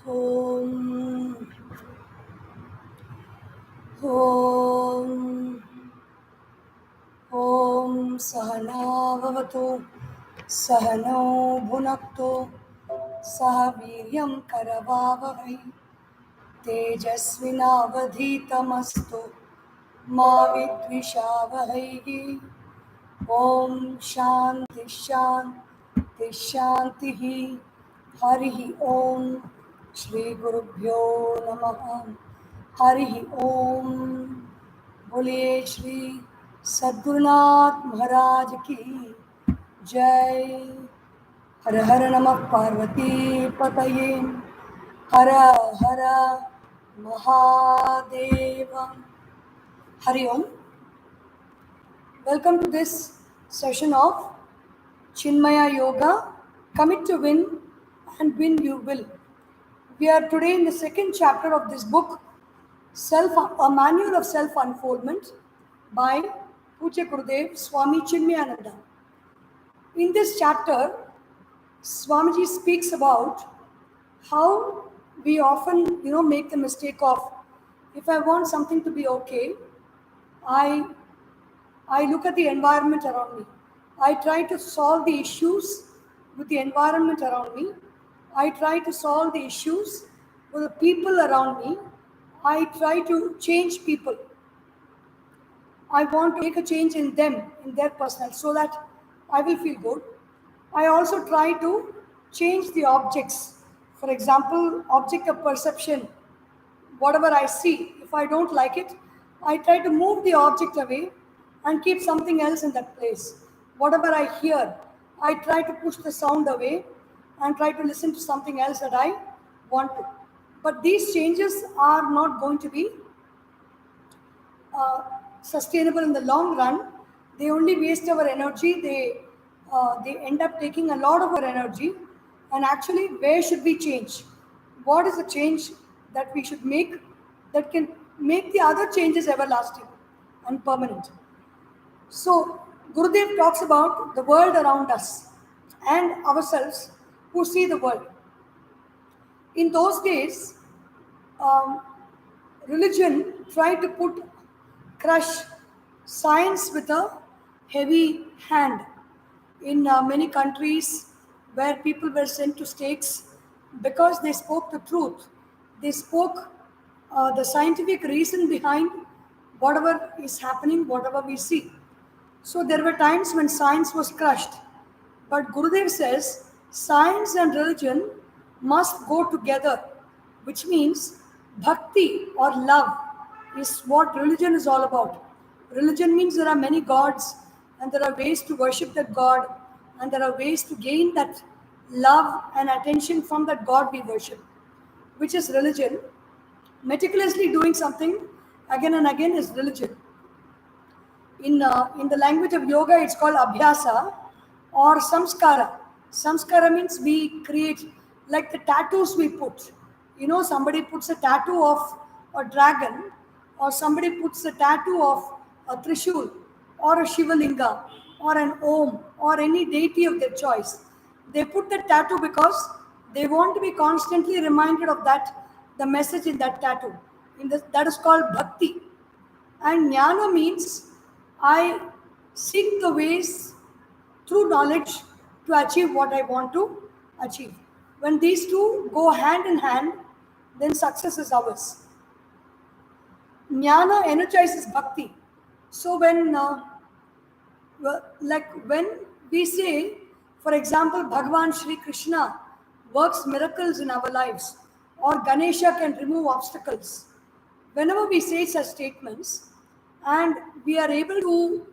Om Om Om Sahana Vavatu Sahano Bhunaktu Sahaviryam Karavavahai Tejasvinavadhitamastu Ma Vidvishavahai Om Shanti Shanti Shantihi Harihi Om Shri Gurubhyo Namaha Harihi Om बोलिए श्री सद्गुरुनाथ महाराज की जय। हर हर नमः पार्वती पतये हर हर महादेव। हरि ओम। Welcome to this session of Chinmaya Yoga. Commit to win and win you will. We are today in the second chapter of this book, A Manual of Self-Unfoldment by Puducherry Swami Chinmaya. In this chapter, Swamiji speaks about how we often, make the mistake of, if I want something to be okay, I look at the environment around me. I try to solve the issues with the environment around me. I try to solve the issues with the people around me. I try to change people. I want to make a change in them, in their personal, so that I will feel good. I also try to change the objects. For example, object of perception, whatever I see, if I don't like it, I try to move the object away and keep something else in that place. Whatever I hear, I try to push the sound away and try to listen to something else that I want to. But these changes are not going to be sustainable in the long run. They only waste our energy. They end up taking a lot of our energy. And actually, where should we change? What is the change that we should make that can make the other changes everlasting and permanent? So Gurudev talks about the world around us and ourselves who see the world. In those days, um, religion tried to crush science with a heavy hand. In many countries where people were sent to stakes because they spoke the truth, they spoke the scientific reason behind whatever is happening, whatever we see. So there were times when science was crushed. But Gurudev says science and religion must go together, which means bhakti or love is what religion is all about. Religion means there are many gods and there are ways to worship that God and there are ways to gain that love and attention from that God we worship, which is religion. Meticulously doing something again and again is religion. In the language of yoga, it's called Abhyasa or Samskara. Samskara means we create, like the tattoos we put. Somebody puts a tattoo of a dragon, or somebody puts a tattoo of a Trishul, or a Shivalinga, or an Om, or any deity of their choice. They put the tattoo because they want to be constantly reminded of that, the message in that tattoo. That is called bhakti. And jnana means I seek the ways through knowledge to achieve what I want to achieve. When these two go hand in hand, then success is ours. Jnana energizes bhakti. So when we say, for example, Bhagavan Sri Krishna works miracles in our lives, or Ganesha can remove obstacles, whenever we say such statements, and we are able to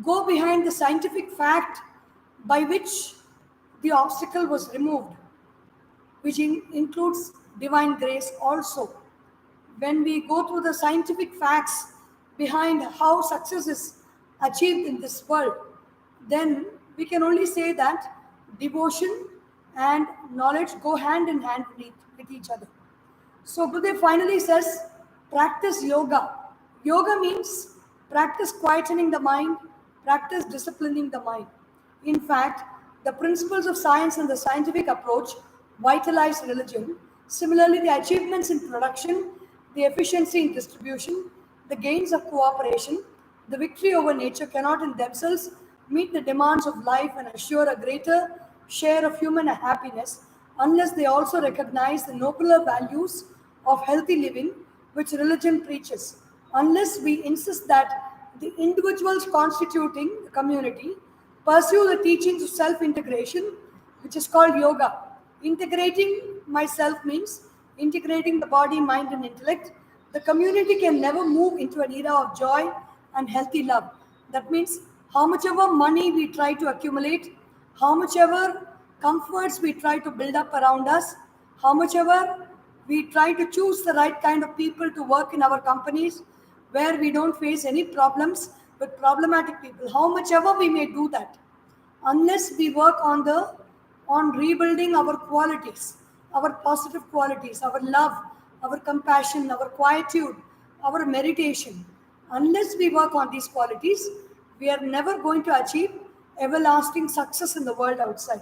go behind the scientific fact by which the obstacle was removed, which includes divine grace also. When we go through the scientific facts behind how success is achieved in this world, then we can only say that devotion and knowledge go hand in hand with each other. So Gurudev finally says, practice yoga. Yoga means practice quietening the mind, practice disciplining the mind. In fact, the principles of science and the scientific approach vitalize religion Similarly, the achievements in production, the efficiency in distribution, the gains of cooperation, the victory over nature cannot in themselves meet the demands of life and assure a greater share of human happiness unless they also recognize the nobler values of healthy living which religion preaches. Unless we insist that the individuals constituting the community pursue the teachings of self integration, which is called yoga. Integrating myself means integrating the body, mind, and intellect. The community can never move into an era of joy and healthy love. That means how much ever money we try to accumulate, how much ever comforts we try to build up around us, how much ever we try to choose the right kind of people to work in our companies where we don't face any problems with problematic people, how much ever we may do that, unless we work on rebuilding our qualities, our positive qualities, our love, our compassion, our quietude, our meditation, unless we work on these qualities, we are never going to achieve everlasting success in the world outside.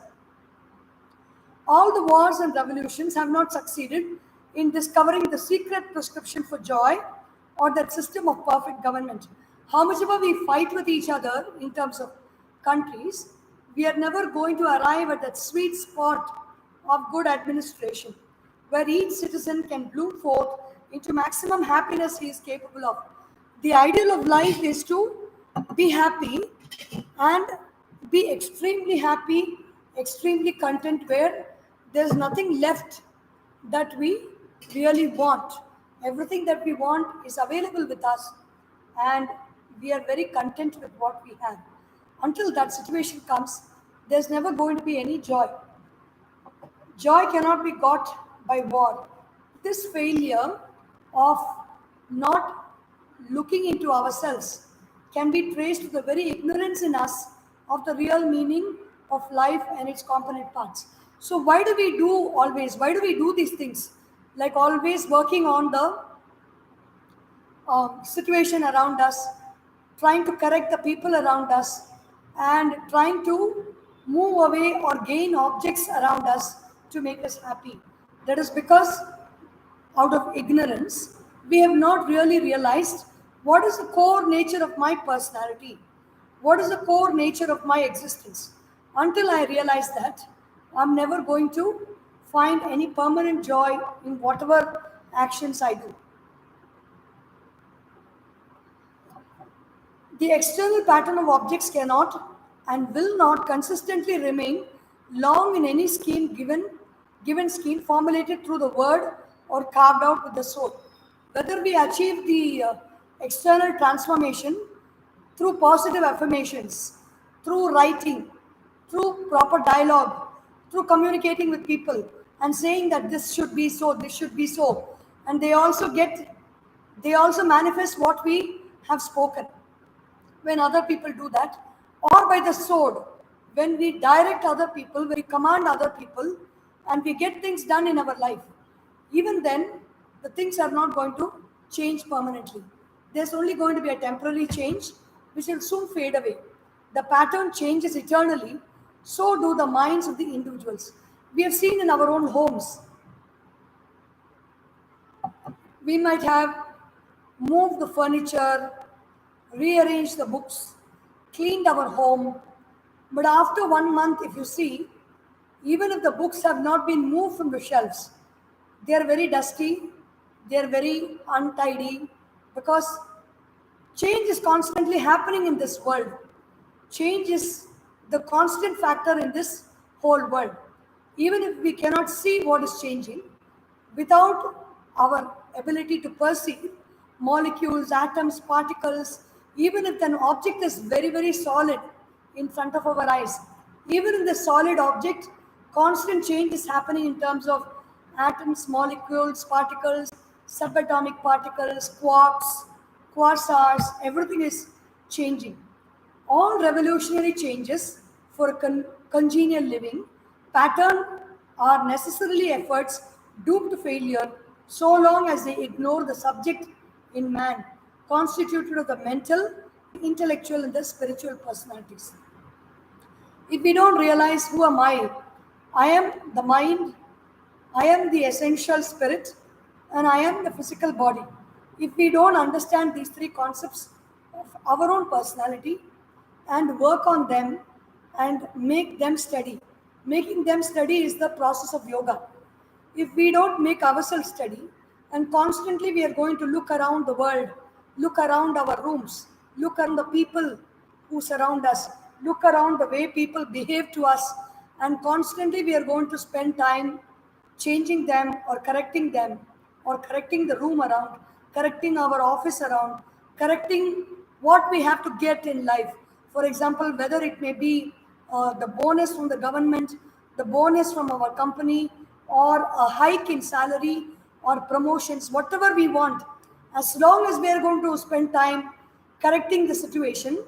All the wars and revolutions have not succeeded in discovering the secret prescription for joy or that system of perfect government. How much ever we fight with each other in terms of countries, we are never going to arrive at that sweet spot of good administration where each citizen can bloom forth into maximum happiness he is capable of. The ideal of life is to be happy and be extremely happy, extremely content, where there's nothing left that we really want. Everything that we want is available with us, and we are very content with what we have. Until that situation comes, there's never going to be any joy. Joy cannot be got by war. This failure of not looking into ourselves can be traced to the very ignorance in us of the real meaning of life and its component parts. So, why do we do these things? Like always working on the situation around us, trying to correct the people around us, and trying to move away or gain objects around us to make us happy. That is because, out of ignorance, we have not really realized what is the core nature of my personality, what is the core nature of my existence. Until I realize that, I'm never going to find any permanent joy in whatever actions I do. The external pattern of objects cannot and will not consistently remain long in any given scheme formulated through the word or carved out with the soul. Whether we achieve the external transformation through positive affirmations, through writing, through proper dialogue, through communicating with people and saying that this should be so, this should be so, and they also manifest what we have spoken when other people do that, or by the sword, when we direct other people, when we command other people, and we get things done in our life. Even then, the things are not going to change permanently. There's only going to be a temporary change which will soon fade away. The pattern changes eternally, so do the minds of the individuals. We have seen in our own homes. We might have moved the furniture, rearranged the books, cleaned our home. But after 1 month, if you see, even if the books have not been moved from the shelves, they are very dusty, they are very untidy, because change is constantly happening in this world. Change is the constant factor in this whole world. Even if we cannot see what is changing, without our ability to perceive molecules, atoms, particles, even if an object is very, very solid in front of our eyes, even in the solid object, constant change is happening in terms of atoms, molecules, particles, subatomic particles, quarks, quasars, everything is changing. All revolutionary changes for congenial living pattern are necessarily efforts doomed to failure so long as they ignore the subject in man, constituted of the mental, intellectual, and the spiritual personalities. If we don't realize who am I am the mind, I am the essential spirit, and I am the physical body. If we don't understand these three concepts of our own personality and work on them and make them steady, making them steady is the process of yoga. If we don't make ourselves steady and constantly we are going to look around the world, look around our rooms, look around the people who surround us, look around the way people behave to us, and constantly we are going to spend time changing them or correcting the room around, correcting our office around, correcting what we have to get in life. For example, whether it may be the bonus from the government, the bonus from our company, or a hike in salary or promotions, whatever we want, as long as we are going to spend time correcting the situation,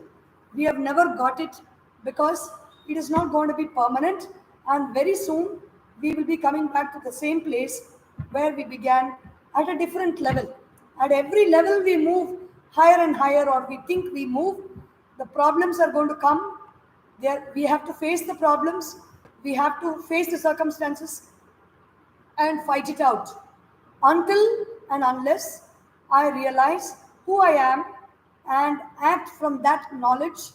we have never got it, because it is not going to be permanent, and very soon we will be coming back to the same place where we began, at a different level. At every level we move higher and higher, or we think we move, the problems are going to come. There we have to face the problems, we have to face the circumstances and fight it out, until and unless I realize who I am and act from that knowledge,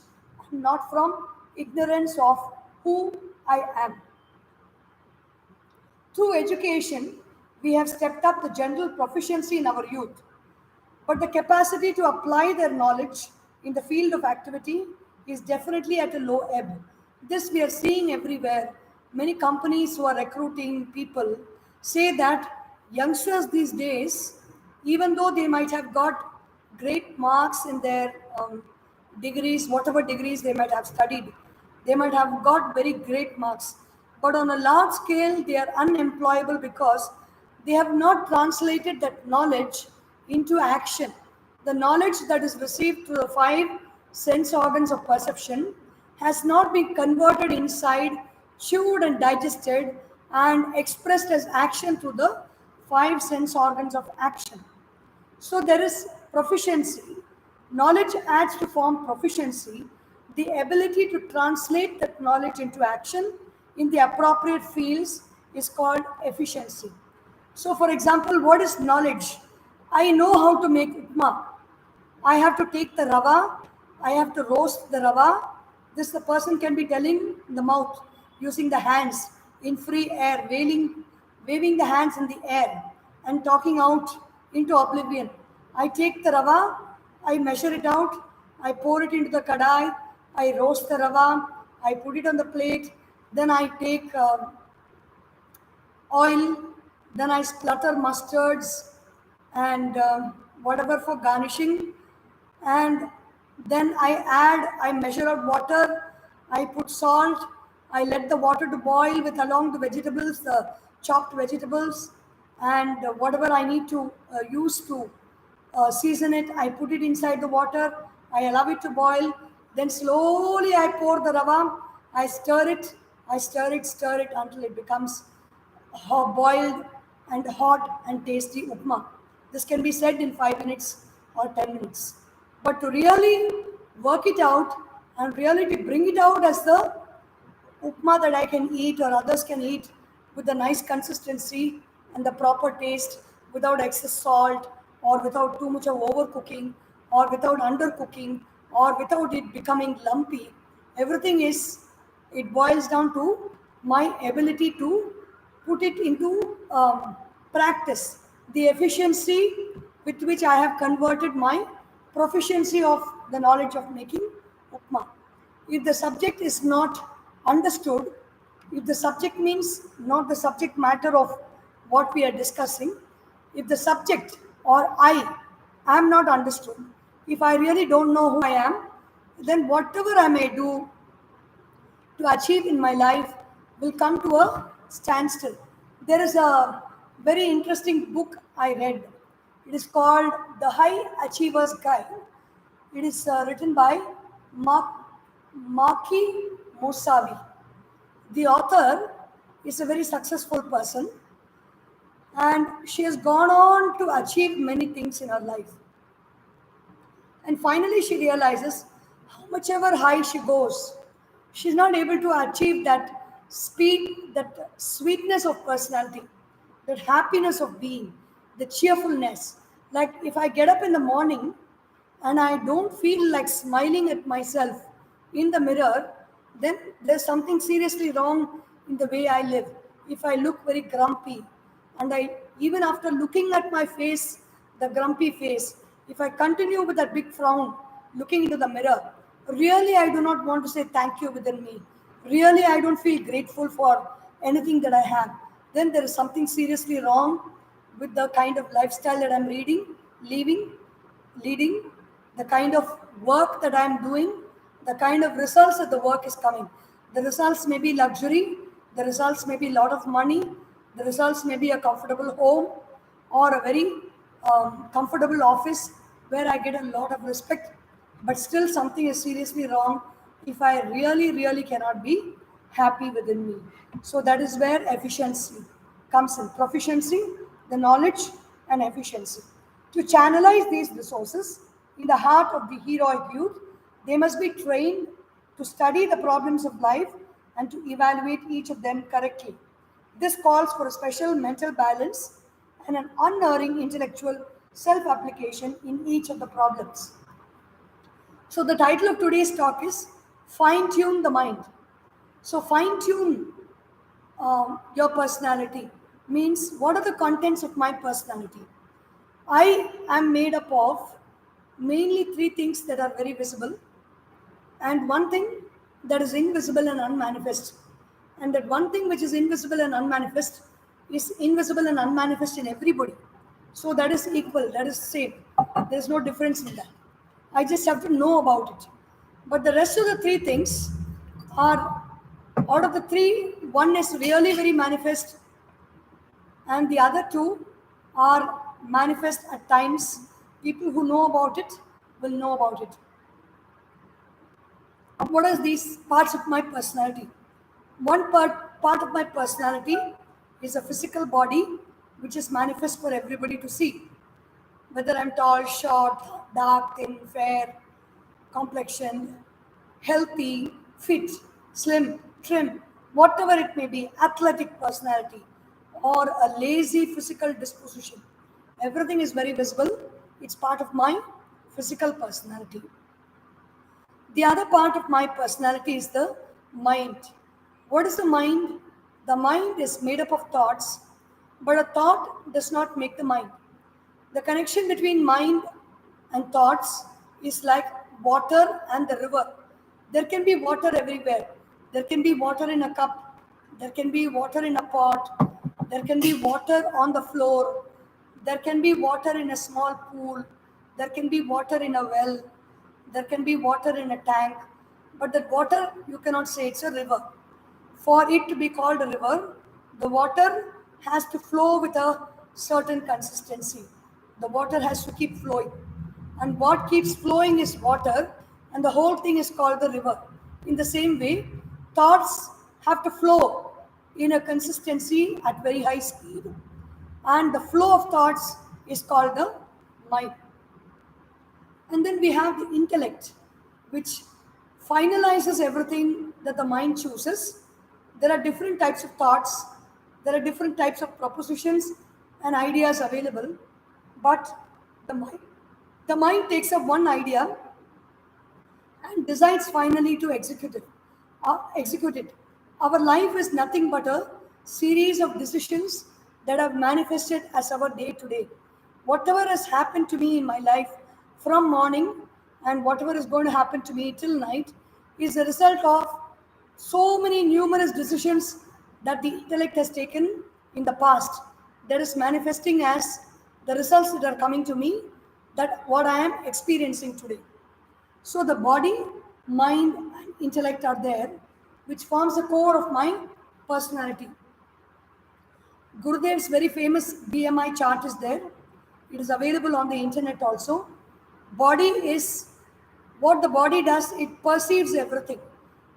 not from ignorance of who I am. Through education, we have stepped up the general proficiency in our youth, but the capacity to apply their knowledge in the field of activity is definitely at a low ebb. This we are seeing everywhere. Many companies who are recruiting people say that youngsters these days, even though they might have got great marks in their degrees, whatever degrees they might have studied, they might have got very great marks, but on a large scale, they are unemployable because they have not translated that knowledge into action. The knowledge that is received through the five sense organs of perception has not been converted inside, chewed and digested, and expressed as action through the five sense organs of action. So there is proficiency. Knowledge adds to form proficiency, the ability to translate that knowledge into action in the appropriate fields is called efficiency. So, for example, what is knowledge? I know how to make upma. I have to take the rava, I have to roast the rava. This the person can be telling in the mouth, using the hands in free air, waving the hands in the air and talking out into oblivion. I take the rava, I measure it out, I pour it into the kadai, I roast the rava, I put it on the plate, then I take oil, then I splatter mustards and whatever for garnishing, and then I measure out water, I put salt, I let the water to boil with along the vegetables, the chopped vegetables, and whatever I need to use to season it, I put it inside the water, I allow it to boil, then slowly I pour the rava, I stir it until it becomes boiled and hot and tasty upma. This can be said in 5 minutes or 10 minutes. But to really work it out and really to bring it out as the upma that I can eat or others can eat with a nice consistency and the proper taste, without excess salt or without too much of overcooking or without undercooking or without it becoming lumpy. Everything is, it boils down to my ability to put it into practice, the efficiency with which I have converted my proficiency of the knowledge of making upma. If the subject is not understood, if the subject means not the subject matter of what we are discussing, if the subject or I am not understood, if I really don't know who I am, then whatever I may do to achieve in my life will come to a standstill. There is a very interesting book I read. It is called The High Achiever's Guide. It is written by Maki Mosavi. The author is a very successful person, and she has gone on to achieve many things in her life. And finally, she realizes how much ever high she goes, she's not able to achieve that speed, that sweetness of personality. that happiness of being, the cheerfulness. Like if I get up in the morning and I don't feel like smiling at myself in the mirror, then there's something seriously wrong in the way I live. If I look very grumpy, and I, even after looking at my face, the grumpy face, if I continue with that big frown, looking into the mirror, really I do not want to say thank you within me. Really I don't feel grateful for anything that I have. Then there is something seriously wrong with the kind of lifestyle that I'm leading, the kind of work that I'm doing, the kind of results that the work is coming. The results may be luxury, the results may be a lot of money, the results may be a comfortable home or a very comfortable office where I get a lot of respect, but still something is seriously wrong if I really cannot be happy within me. So that is where efficiency comes in. Proficiency, the knowledge, and efficiency. To channelize these resources in the heart of the heroic youth, they must be trained to study the problems of life and to evaluate each of them correctly. This calls for a special mental balance and an unerring intellectual self application in each of the problems. So, the title of today's talk is Fine Tune the Mind. So, fine tune your personality means what are the contents of my personality? I am made up of mainly three things that are very visible, and one thing that is invisible and unmanifest. And that one thing which is invisible and unmanifest is invisible and unmanifest in everybody. So that is equal, that is same. There is no difference in that. I just have to know about it. But the rest of the three things are, out of the three, one is really very manifest, and the other two are manifest at times. People who know about it will know about it. What are these parts of my personality? One part of my personality is a physical body which is manifest for everybody to see. Whether I'm tall, short, dark, thin, fair, complexion, healthy, fit, slim, trim, whatever it may be, athletic personality, or a lazy physical disposition. Everything is very visible. It's part of my physical personality. The other part of my personality is the mind. What is the mind? The mind is made up of thoughts, but a thought does not make the mind. The connection between mind and thoughts is like water and the river. There can be water everywhere. There can be water in a cup. There can be water in a pot. There can be water on the floor. There can be water in a small pool. There can be water in a well. There can be water in a tank. But that water, you cannot say it's a river. For it to be called a river, the water has to flow with a certain consistency. The water has to keep flowing. And what keeps flowing is water, and the whole thing is called the river. In the same way, thoughts have to flow in a consistency at very high speed, and the flow of thoughts is called the mind. And then we have the intellect, which finalizes everything that the mind chooses. There are different types of thoughts, there are different types of propositions and ideas available, but the mind takes up one idea and decides finally to execute it. Our life is nothing but a series of decisions that have manifested as our day to day. Whatever has happened to me in my life from morning and whatever is going to happen to me till night is a result of so many numerous decisions that the intellect has taken in the past, that is manifesting as the results that are coming to me, that what I am experiencing today. So the body, mind, and intellect are there, which forms the core of my personality. Gurudev's very famous BMI chart is there. It is available on the internet also. Body is what the body does, it perceives everything.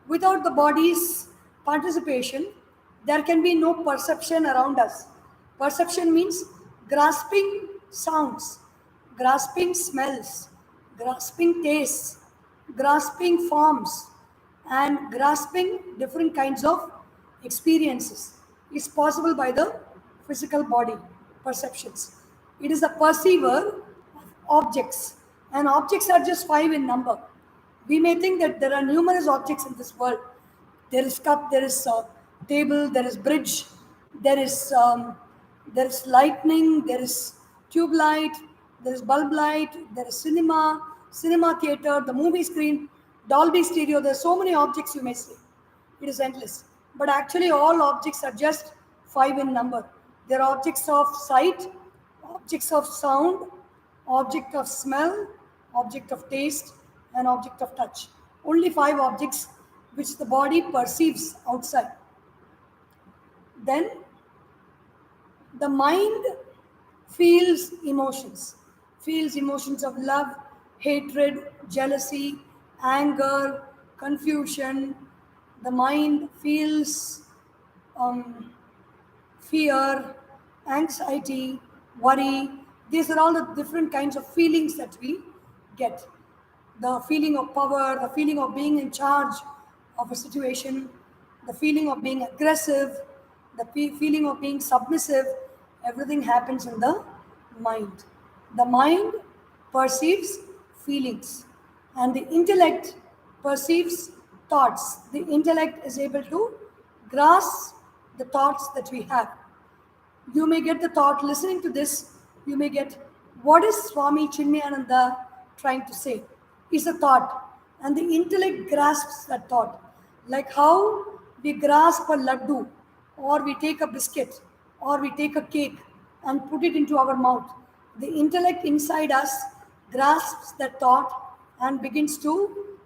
Without the body's participation, there can be no perception around us. Perception means grasping sounds, grasping smells, grasping tastes, grasping forms, and grasping different kinds of experiences is possible by the physical body perceptions. It is a perceiver of objects, and objects are just five in number. We may think that there are numerous objects in this world. There is cup, there is table, there is bridge, there is lightning, there is tube light, there is bulb light, there is cinema theater, the movie screen, Dolby stereo. There are so many objects you may say. It is endless. But actually, all objects are just five in number. They are objects of sight, objects of sound, object of smell, object of taste, and object of touch. Only five objects which the body perceives outside. Then the mind feels emotions of love, hatred, jealousy, anger, confusion. The mind feels fear, anxiety, worry. These are all the different kinds of feelings that we get. The feeling of power, the feeling of being in charge of a situation, the feeling of being aggressive, the feeling of being submissive, everything happens in the mind. The mind perceives feelings, and the intellect perceives thoughts. The intellect is able to grasp the thoughts that we have. You may get the thought, listening to this, you may get, what is Swami Chinmayananda trying to say? Is a thought, and the intellect grasps that thought. Like how we grasp a laddu, or we take a biscuit, or we take a cake and put it into our mouth. The intellect inside us grasps that thought and begins to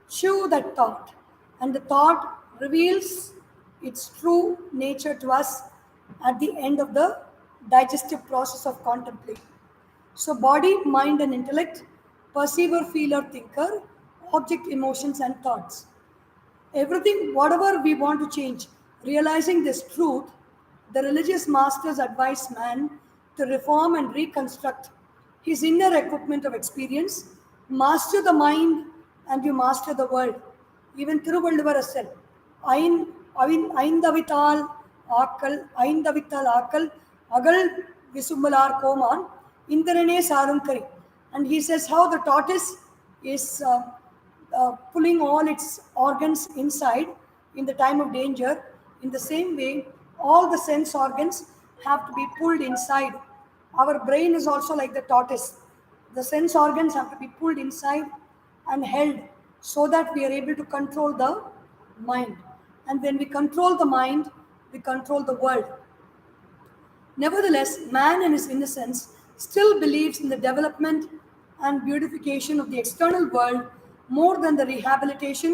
chew that thought. And the thought reveals its true nature to us at the end of the digestive process of contemplation. So, body, mind, and intellect, perceiver, feeler, thinker, object, emotions, and thoughts. Everything, whatever we want to change, realizing this truth, the religious masters advise man to reform and reconstruct his inner equipment of experience, master the mind, and you master the world. Even Thiruvalluvar has said, ஐந்தவித்தால் ஆக்கல் அகல் விசும்பலார் கோமான் இந்திரனே சாரும் கரி. And he says how the tortoise is pulling all its organs inside in the time of danger. In the same way, all the sense organs have to be pulled inside. Our brain is also like the tortoise. The sense organs have to be pulled inside and held so that we are able to control the mind. And when we control the mind, we control the world. Nevertheless, man in his innocence still believes in the development and beautification of the external world more than the rehabilitation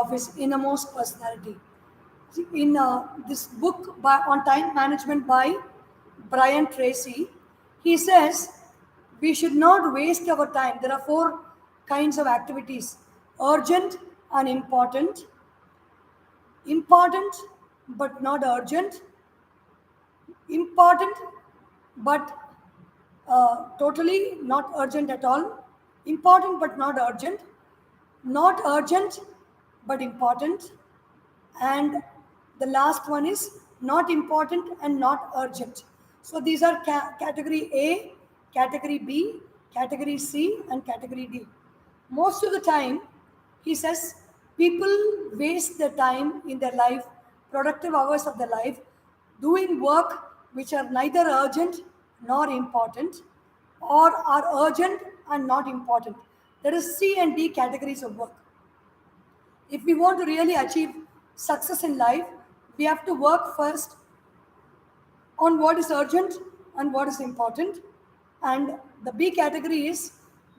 of his innermost personality. In this book on time management by Brian Tracy, he says we should not waste our time. There are four kinds of activities: urgent and important, important but not urgent, important but totally not urgent at all, important but not urgent but important, and the last one is not important and not urgent. So these are category A, category B, category C, and category D. Most of the time, he says, people waste their time in their life, productive hours of their life, doing work which are neither urgent nor important, or are urgent and not important. There is C and D categories of work. If we want to really achieve success in life, we have to work first on what is urgent and what is important. And the B category is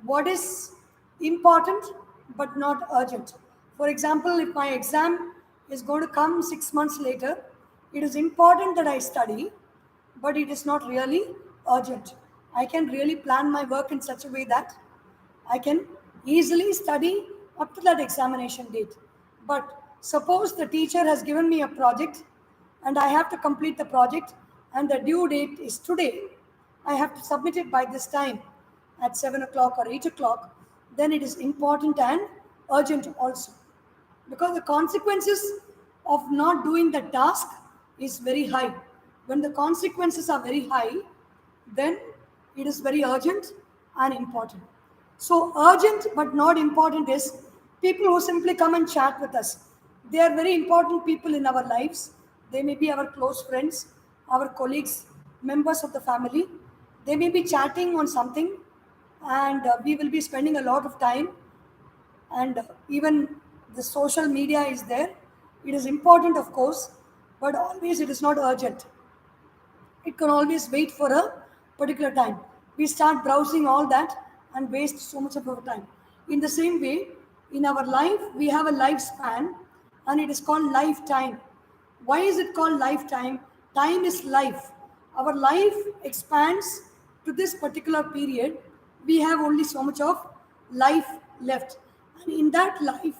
what is important but not urgent. For example, if my exam is going to come 6 months later, it is important that I study, but it is not really urgent. I can really plan my work in such a way that I can easily study up to that examination date. But suppose the teacher has given me a project and I have to complete the project and the due date is today. I have to submit it by this time at 7 o'clock or 8 o'clock. Then it is important and urgent also. Because the consequences of not doing the task is very high. When the consequences are very high, then it is very urgent and important. So, urgent but not important is people who simply come and chat with us. They are very important people in our lives. They may be our close friends, our colleagues, members of the family. They may be chatting on something, and we will be spending a lot of time, and even the social media is there. It is important, of course, but always it is not urgent. It can always wait for a particular time. We start browsing all that and waste so much of our time. In the same way, in our life, we have a lifespan and it is called lifetime. Why is it called lifetime? Time is life. Our life expands to this particular period. We have only so much of life left. And in that life,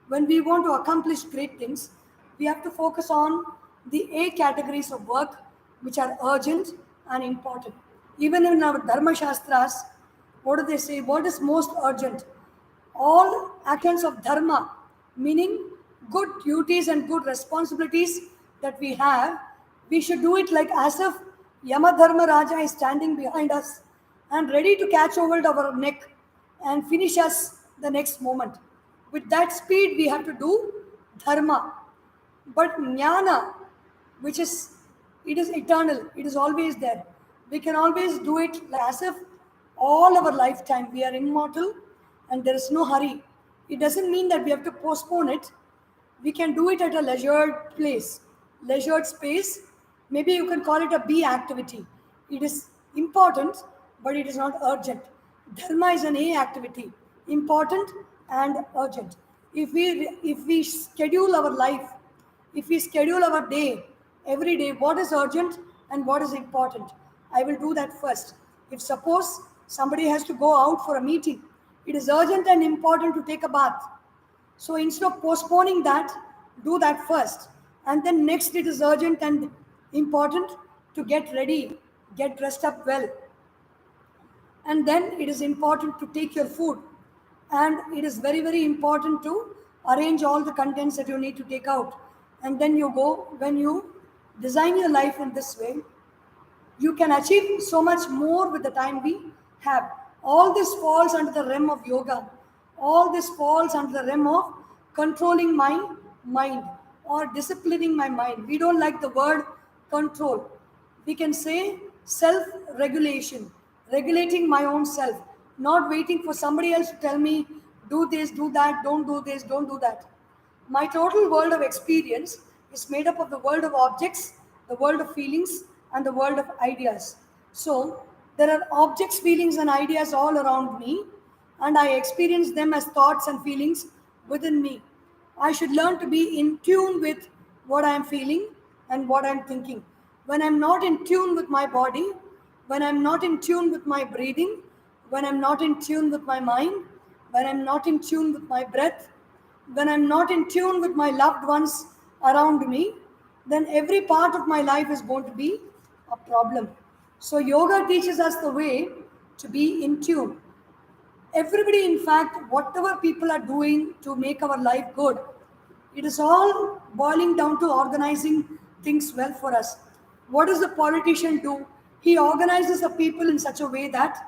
when we want to accomplish great things, we have to focus on the A categories of work which are urgent and important. Even in our Dharma Shastras, what do they say? What is most urgent? All actions of Dharma, meaning good duties and good responsibilities that we have, we should do it like as if Yama Dharma Raja is standing behind us and ready to catch hold of our neck and finish us the next moment. With that speed, we have to do Dharma. But jnana, which is, it is eternal, it is always there. We can always do it as if all our lifetime we are immortal and there is no hurry. It doesn't mean that we have to postpone it. We can do it at a leisured place, leisured space. Maybe you can call it a B activity. It is important, but it is not urgent. Dharma is an A activity, important and urgent. If we schedule our life, if we schedule our day, every day, what is urgent and what is important, I will do that first. If suppose somebody has to go out for a meeting, it is urgent and important to take a bath. So instead of postponing that, do that first. And then next, it is urgent and important to get ready, get dressed up well. And then it is important to take your food. And it is very, very important to arrange all the contents that you need to take out. And then you go, when you design your life in this way, you can achieve so much more with the time we have. All this falls under the realm of yoga. All this falls under the realm of controlling my mind or disciplining my mind. We don't like the word control. We can say self regulation, regulating my own self, not waiting for somebody else to tell me, do this, do that, don't do this, don't do that. My total world of experience is made up of the world of objects, the world of feelings, and the world of ideas. So, there are objects, feelings, and ideas all around me, and I experience them as thoughts and feelings within me. I should learn to be in tune with what I am feeling and what I am thinking. When I'm not in tune with my body, when I'm not in tune with my breathing, when I'm not in tune with my mind, when I'm not in tune with my breath, when I'm not in tune with my loved ones around me, then every part of my life is going to be a problem. So, yoga teaches us the way to be in tune. Everybody, in fact, whatever people are doing to make our life good, it is all boiling down to organizing things well for us. What does the politician do? He organizes the people in such a way that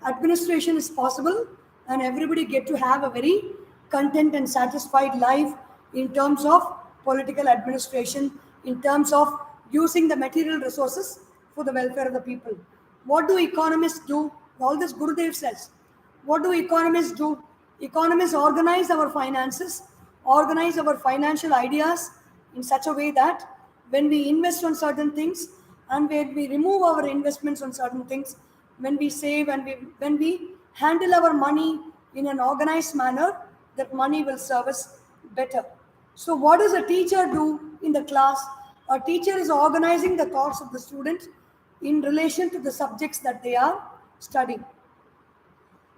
administration is possible and everybody get to have a very content and satisfied life in terms of political administration, in terms of using the material resources for the welfare of the people. What do economists do? All this Gurudev says. What do economists do? Economists organize our finances, organize our financial ideas in such a way that when we invest on certain things and when we remove our investments on certain things, when we save and when we handle our money in an organized manner, that money will serve us better. So, what does a teacher do in the class? A teacher is organizing the thoughts of the student in relation to the subjects that they are studying.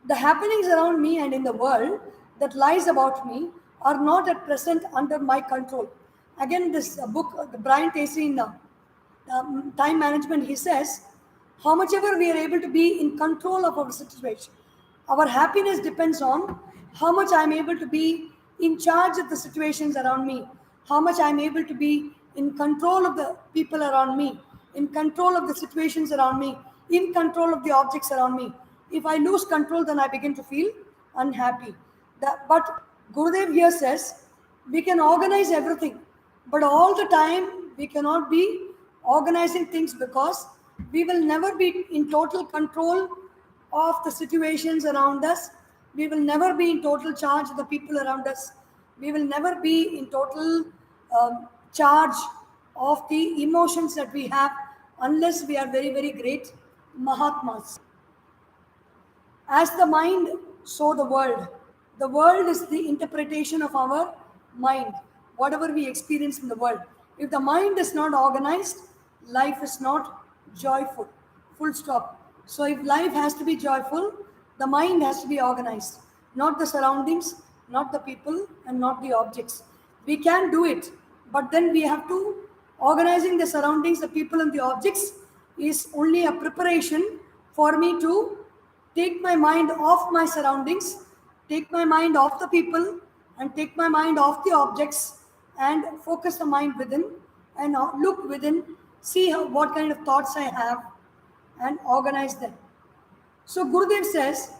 The happenings around me and in the world that lies about me are not at present under my control. Again, this book, Brian Tracy in Time Management, he says, how much ever we are able to be in control of our situation. Our happiness depends on how much I am able to be in charge of the situations around me, how much I am able to be in control of the people around me, in control of the situations around me, in control of the objects around me. If I lose control, then I begin to feel unhappy. But Gurudev here says we can organize everything, but all the time we cannot be organizing things because we will never be in total control of the situations around us. We will never be in total charge of the people around us. We will never be in total charge of the emotions that we have unless we are very, very great Mahatmas. As the mind, so the world. The world is the interpretation of our mind, whatever we experience in the world. If the mind is not organized, life is not joyful. Full stop. So if life has to be joyful, the mind has to be organized. Not the surroundings, not the people, and not the objects. We can do it, but then we have to organizing the surroundings, the people, and the objects is only a preparation for me to take my mind off my surroundings, take my mind off the people, and take my mind off the objects, and focus the mind within, and look within, see what kind of thoughts I have, and organize them. So Gurudev says,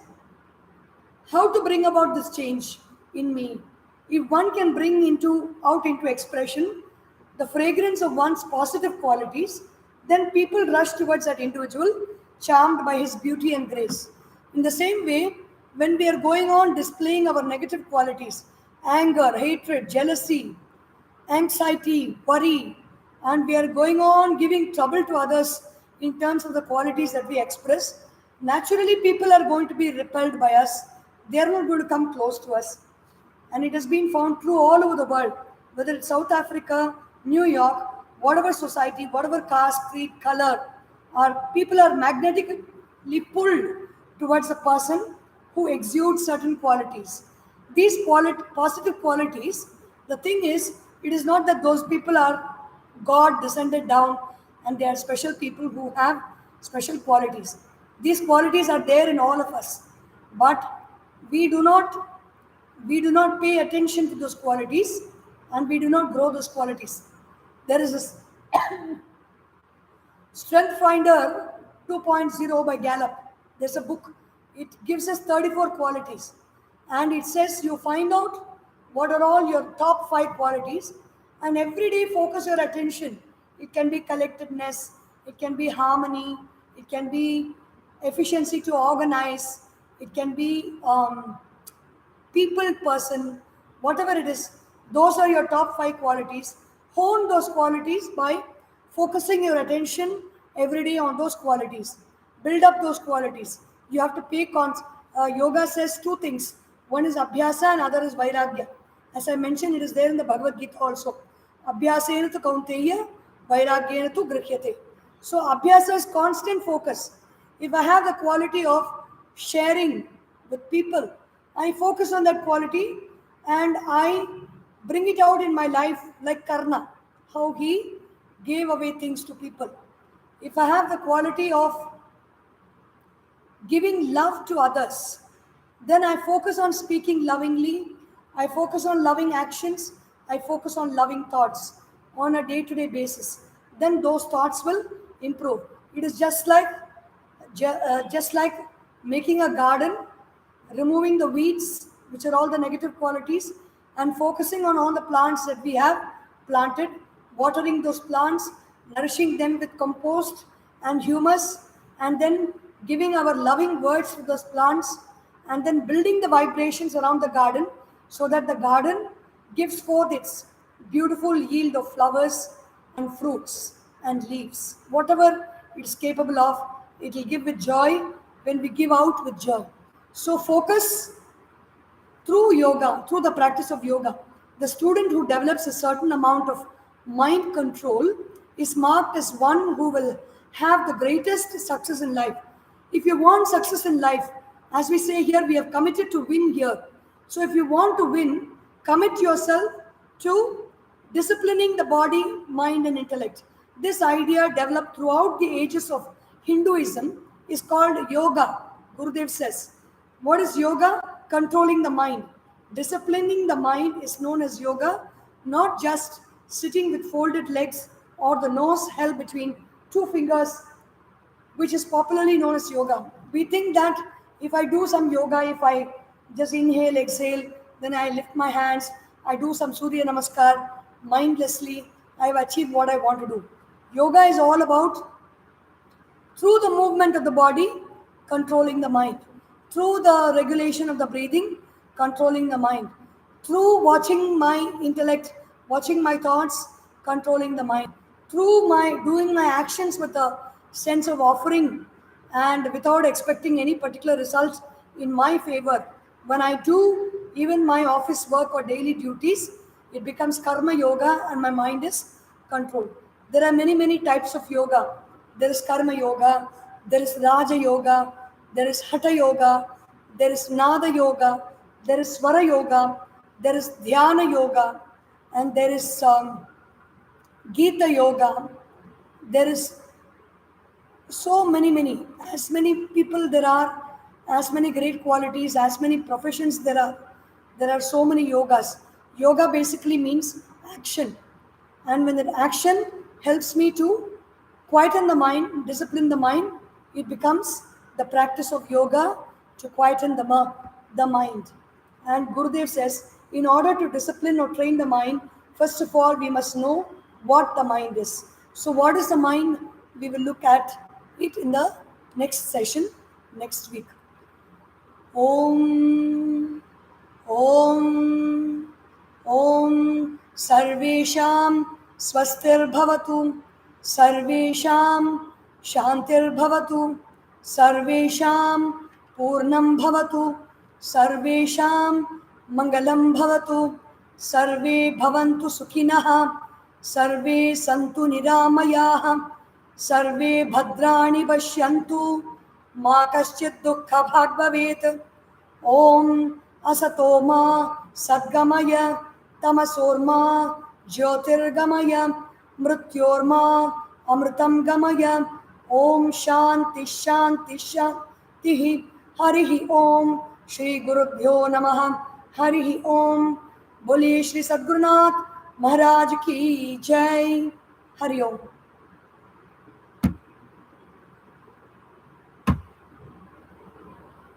how to bring about this change in me? If one can bring out into expression the fragrance of one's positive qualities, then people rush towards that individual, charmed by his beauty and grace. In the same way, when we are going on displaying our negative qualities, anger, hatred, jealousy, anxiety, worry, and we are going on giving trouble to others in terms of the qualities that we express, naturally people are going to be repelled by us. They are not going to come close to us. And it has been found true all over the world, whether it's South Africa, New York, whatever society, whatever caste, creed, color, or people are magnetically pulled towards a person who exudes certain qualities. These positive qualities, the thing is, it is not that those people are God descended down and they are special people who have special qualities. These qualities are there in all of us, but we do not pay attention to those qualities, and we do not grow those qualities. There is a Strength Finder 2.0 by Gallup. There's a book. It gives us 34 qualities, and it says you find out what are all your top 5 qualities, and every day focus your attention. It can be collectedness, it can be harmony, it can be efficiency to organize, it can be people person, whatever it is. Those are your top 5 qualities. Hone those qualities by focusing your attention every day on those qualities. Build up those qualities. You have to pay yoga says 2 things. One is Abhyasa and other is Vairagya. As I mentioned, it is there in the Bhagavad Gita also. Abhyasena tu kaunteya, Vairagyena tu grihyate. So Abhyasa is constant focus. If I have the quality of sharing with people, I focus on that quality and I bring it out in my life like Karna, how he gave away things to people. If I have the quality of giving love to others, then I focus on speaking lovingly, I focus on loving actions, I focus on loving thoughts on a day-to-day basis. Then those thoughts will improve. It is just like making a garden, removing the weeds, which are all the negative qualities, and focusing on all the plants that we have planted, watering those plants, nourishing them with compost and humus, and then giving our loving words to those plants, and then building the vibrations around the garden so that the garden gives forth its beautiful yield of flowers and fruits and leaves. Whatever it's capable of, it will give with joy when we give out with joy. So focus through yoga, through the practice of yoga. The student who develops a certain amount of mind control is marked as one who will have the greatest success in life. If you want success in life, as we say here, we have committed to win here. So if you want to win, commit yourself to disciplining the body, mind, and intellect. This idea developed throughout the ages of Hinduism is called yoga. Gurudev says, what is yoga? Controlling the mind. Disciplining the mind is known as yoga, not just sitting with folded legs or the nose held between two fingers, which is popularly known as yoga. We think that if I do some yoga, if I just inhale, exhale, then I lift my hands, I do some Surya Namaskar mindlessly, I've achieved what I want to do. Yoga is all about through the movement of the body, controlling the mind, through the regulation of the breathing, controlling the mind, through watching my intellect, watching my thoughts, controlling the mind, through my doing my actions with a sense of offering and without expecting any particular results in my favor. When I do even my office work or daily duties, it becomes karma yoga and my mind is controlled. There are many, many types of yoga. There is karma yoga, there is raja yoga, there is hatha yoga, there is nada yoga, there is swara yoga, there is dhyana yoga, and there is Gita yoga. There is so many, as many people there are, as many great qualities, as many professions there are so many yogas. Yoga basically means action, and when that action helps me to quieten the mind, discipline the mind, it becomes the practice of yoga to quieten the mind. And Gurudev says, in order to discipline or train the mind, first of all, we must know what the mind is. So, what is the mind? We will look at it in the next session, next week. Om, Om, Om, Sarvesham Swastir Sarvesham Shantir Sarvesham Purnam Sarvesham Mangalam Sarve Bhavantu Sukhinah, Sarve Santu Niramayah, Sarve Bhadrani Pashyantu, Ma Kaschit Dukkha Bhag Bhavet. Om Asatoma Sadgamaya Tamasorma Jyotirgamaya Mrityorma Amritam Gamaya. Om Shanti Shanti Shanti. Harihi Om. Shri Gurubhyo Namaha. Harihi Om. Bole Shri Sadgurunath Maharaj Ki Jai. Hari Om.